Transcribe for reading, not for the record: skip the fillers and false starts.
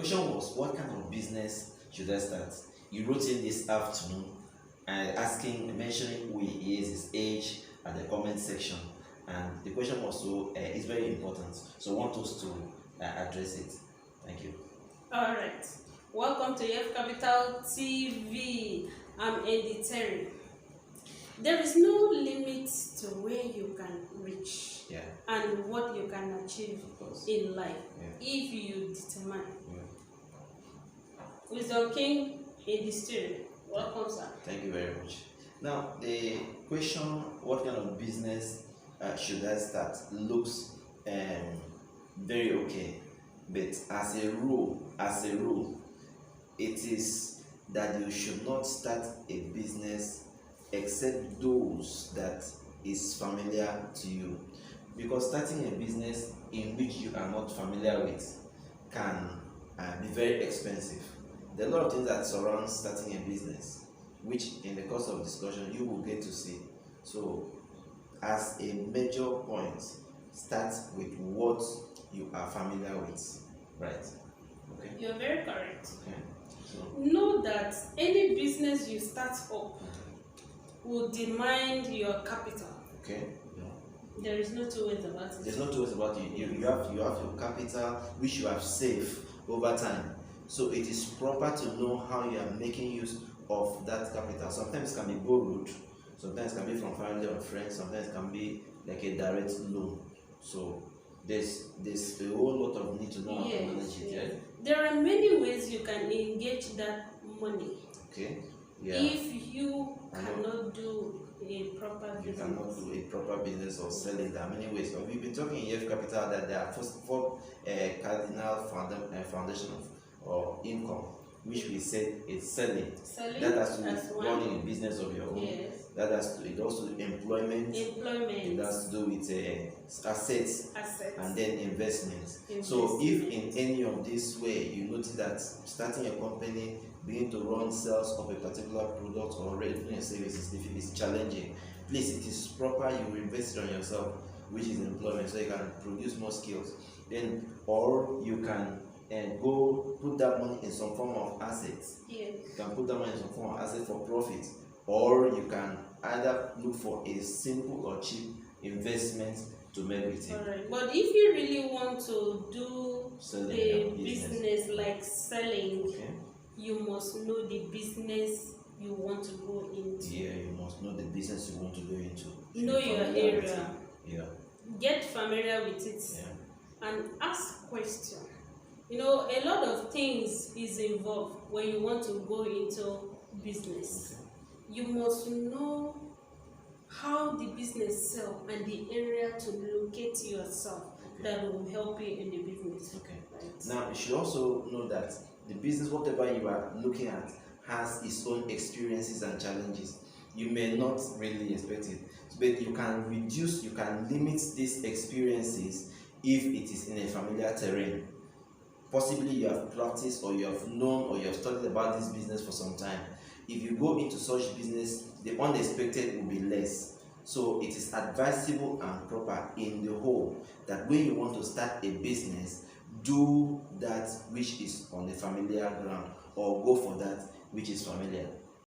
question was, what kind of business should I start? You wrote in this afternoon mentioning who he is, his age, at the comment section. And the question also is very important. So I want us to address it. Thank you. All right. Welcome to F Capital TV. I'm Eddie Terry. There is no limit to where you can reach and what you can achieve in life if you determine. Wisdom King in the studio. Welcome, sir. Thank you very much. Now, the question, what kind of business should I start, looks very okay, but as a rule, it is that you should not start a business except those that is familiar to you, because starting a business in which you are not familiar with can be very expensive. There are a lot of things that surround starting a business, which in the course of discussion you will get to see. So as a major point, start with what you are familiar with, right? Okay. You're very correct. Okay. So know that any business you start up will demand your capital. Okay. There is no two ways about it. There's no two ways about it. You have your capital, which you have saved over time. So it is proper to know how you are making use of that capital. Sometimes it can be borrowed, sometimes it can be from family or friends, sometimes it can be like a direct loan. So there's a whole lot of need to know how to manage it. Yes. There are many ways you can engage that money. Okay. Yeah. If you cannot do a proper business. You cannot do a proper business or selling. There are many ways. We've been talking in F Capital that there are four cardinal foundation or income, which we said is selling. That has to be running a business of your own. Yes. That has to, it also employment. It has to do with assets and then investments. So if in any of this way you notice that starting a company, being to run sales of a particular product or rendering a service is challenging, please, it is proper you invest on yourself, which is employment, so you can produce more skills. Then, or you can go put that money in some form of assets. Yes. You can put that money in some form of assets for profit, or you can either look for a simple or cheap investment to make with it. Alright, but if you really want to do the business like selling, you must know the business you want to go into. Yeah, you must know the business you want to go into. Know your area. Yeah. Get familiar with it. Yeah. And ask questions. You know, a lot of things is involved when you want to go into business. You must know how the business sells and the area to locate yourself that will help you in the business. Okay. Right. Now, you should also know that the business, whatever you are looking at, has its own experiences and challenges. You may not really expect it, but you can reduce, you can limit these experiences if it is in a familiar terrain. Possibly you have practiced or you have known or you have studied about this business for some time. If you go into such business, the unexpected will be less. So it is advisable and proper in the whole that when you want to start a business, do that which is on the familiar ground or go for that which is familiar.